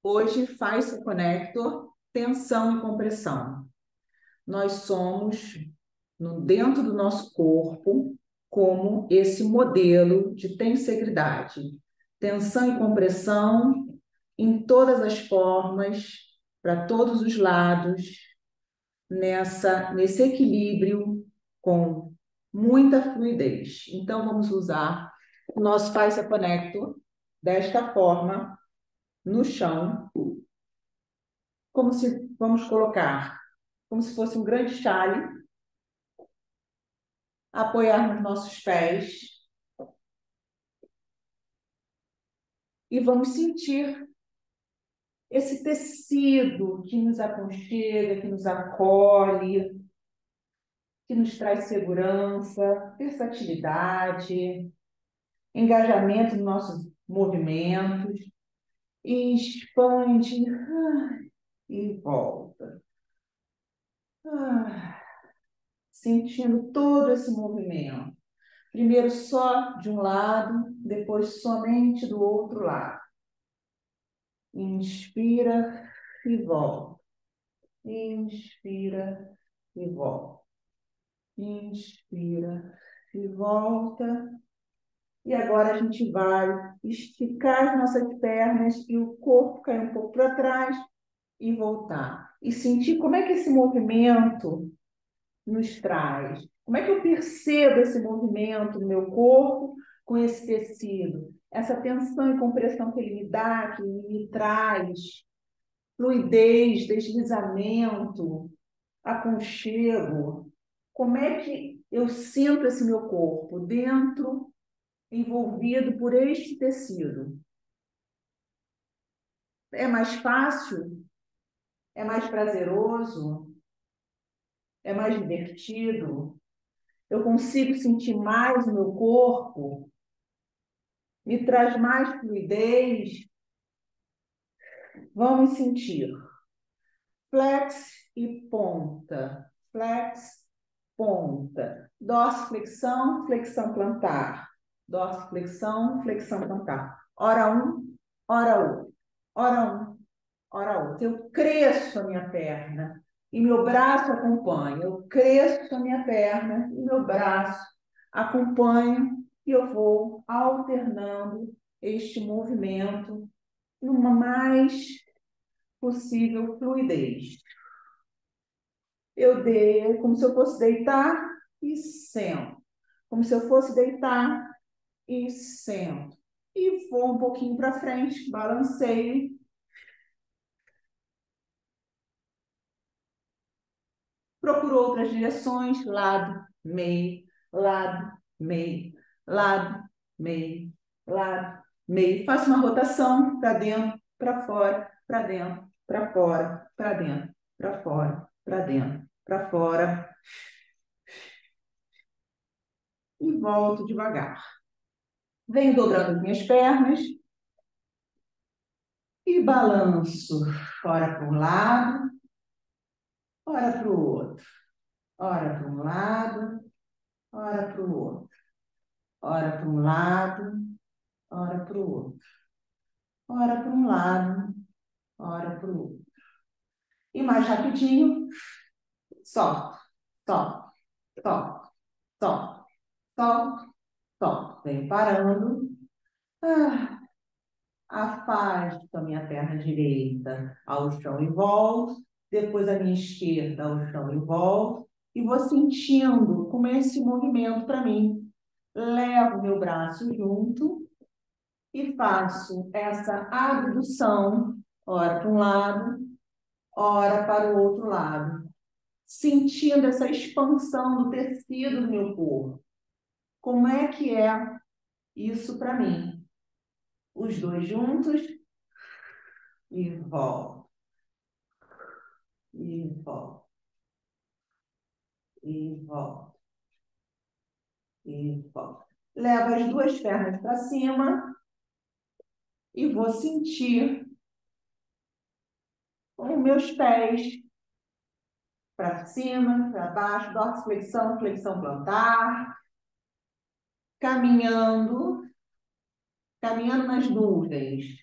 Hoje faz o conector tensão e compressão. Nós somos, dentro do nosso corpo, como esse modelo de tensegridade. Tensão e compressão em todas as formas, para todos os lados, nesse equilíbrio com muita fluidez. Então, vamos usar o nosso Fascia Connector desta forma, no chão, como se, vamos colocar, como se fosse um grande chale, apoiar nos nossos pés e vamos sentir esse tecido que nos aconchega, que nos acolhe, que nos traz segurança, versatilidade, engajamento nos nossos movimentos, e expande e volta. Sentindo todo esse movimento. Primeiro só de um lado, depois somente do outro lado. Inspira e volta. Inspira e volta. Inspira e volta. E agora a gente vai esticar as nossas pernas e o corpo cair um pouco para trás e voltar. E sentir como é que esse movimento nos traz. Como é que eu percebo esse movimento no meu corpo com esse tecido? Essa tensão e compressão que ele me dá, que me traz fluidez, deslizamento, aconchego. Como é que eu sinto esse meu corpo dentro, envolvido por este tecido? É mais fácil? É mais prazeroso? É mais divertido? Eu consigo sentir mais o meu corpo? Me traz mais fluidez? Vamos sentir. Flex e ponta. Flex, ponta. Dorsiflexão, flexão plantar. Dorsiflexão, flexão plantar. Hora um, hora outro. Hora um, hora outro. Eu cresço a minha perna e meu braço acompanha. Eu cresço a minha perna e meu braço acompanha e eu vou alternando este movimento numa mais possível fluidez. Eu dei como se eu fosse deitar e sento. Como se eu fosse deitar e sento. E vou um pouquinho para frente, balanceio. Procuro outras direções, lado, meio, lado, meio, lado, meio, lado, meio. Faço uma rotação para dentro, para fora, para dentro, para fora, para dentro, para fora, para dentro, para fora. E volto devagar. Venho dobrando as minhas pernas e balanço, ora para um lado, ora para o outro, ora para um lado, ora para o outro, ora para um lado, ora para o outro, ora para um lado, ora para o outro. E mais rapidinho, solto, solto, solto, solto, solto, solto. Venho parando. Afasto a minha perna direita ao chão e volto, depois a minha esquerda ao chão e volto, e vou sentindo como é esse movimento para mim. Levo meu braço junto e faço essa abdução, ora para um lado, ora para o outro lado, sentindo essa expansão do tecido do meu corpo. Como é que é isso para mim? Os dois juntos e volto. E volta, e volta, e volta. Levo as duas pernas para cima e vou sentir os meus pés para cima, para baixo, dorsiflexão, flexão plantar, caminhando, caminhando nas nuvens.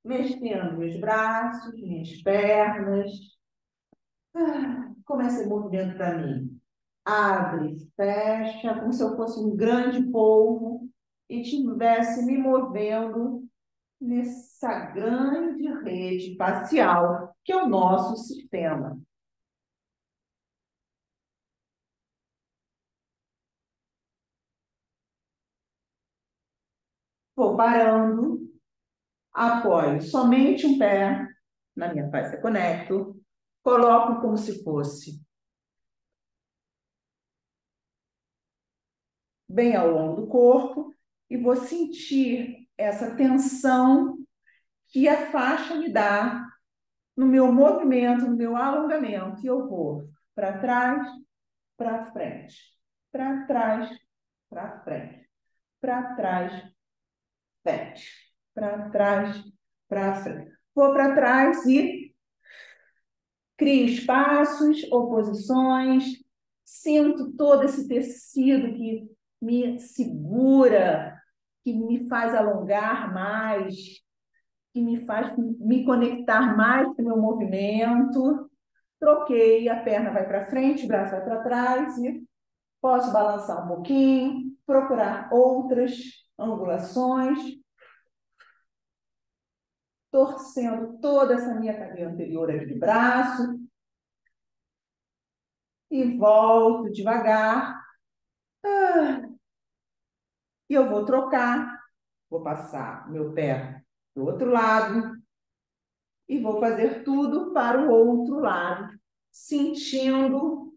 Mexendo meus braços, minhas pernas. Como é esse movimento para mim? Abre, fecha, como se eu fosse um grande polvo e estivesse me movendo nessa grande rede facial que é o nosso sistema. Vou parando, apoio somente um pé na minha face conecto, coloco como se fosse bem ao longo do corpo e vou sentir essa tensão que a faixa me dá no meu movimento, no meu alongamento. E eu vou para trás, para frente, para trás, para frente, para trás, frente, para trás, para frente. Vou para trás e crio espaços, oposições, sinto todo esse tecido que me segura, que me faz alongar mais, que me faz me conectar mais com o meu movimento. Troquei, a perna vai para frente, o braço vai para trás e posso balançar um pouquinho, procurar outras angulações, torcendo toda essa minha cadeia anterior aqui de braço e volto devagar. E eu vou trocar, vou passar meu pé do outro lado e vou fazer tudo para o outro lado, sentindo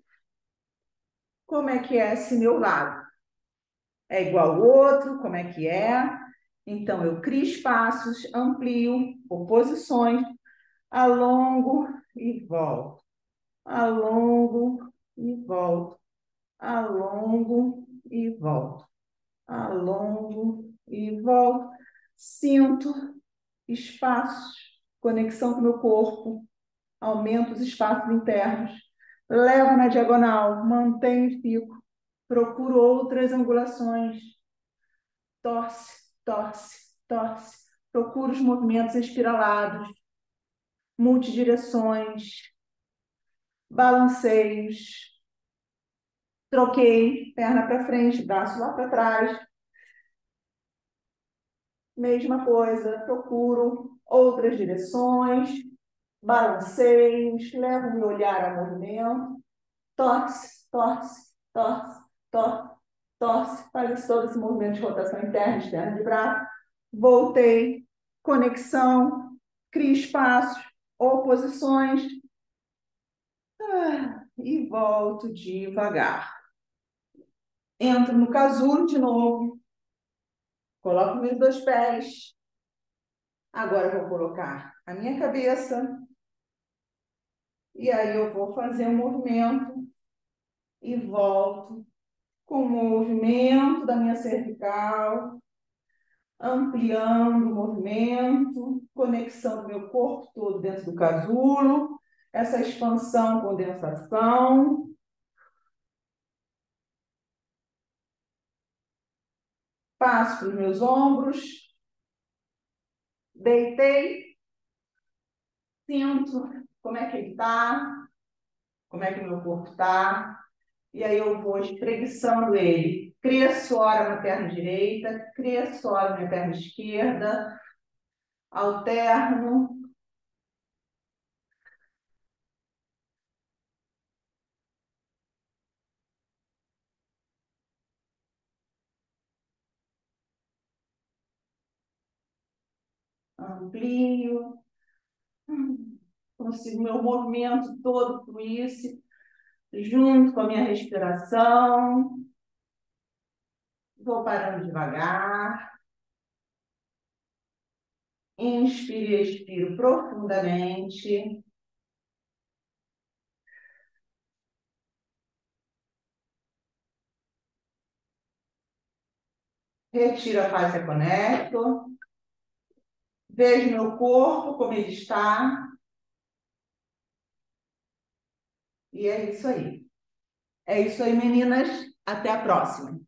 como é que é esse meu lado. É igual ao outro, como é que é? Então, eu crio espaços, amplio, oposições, alongo e volto, alongo e volto, alongo e volto, alongo e volto. Sinto espaços, conexão com o meu corpo, aumento os espaços internos, levo na diagonal, mantenho e fico, procuro outras angulações, torce, torce, torce, procuro os movimentos espiralados, multidireções, balanceios, troquei, perna para frente, braço lá para trás, mesma coisa, procuro outras direções, balanceios, levo meu olhar ao movimento, torce, torce, torce, torce, torce, faz todo esse movimento de rotação interna e externa de braço, voltei, conexão, crio espaços, oposições, e volto devagar. Entro no casulo de novo, coloco meus dois pés. Agora eu vou colocar a minha cabeça e aí eu vou fazer um movimento e volto com o movimento da minha cervical, ampliando o movimento, conexão do meu corpo todo dentro do casulo, essa expansão, condensação. Passo para os meus ombros, deitei, sinto como é que ele está, como é que o meu corpo está, e aí eu vou espreguiçando ele. Cresço, ora na perna direita, cresço, ora na perna esquerda, alterno, amplio, consigo meu movimento todo fluir junto com a minha respiração. Vou parando devagar. Inspiro e expiro profundamente. Retiro a face conecto. Vejo meu corpo como ele está. E é isso aí. É isso aí, meninas. Até a próxima.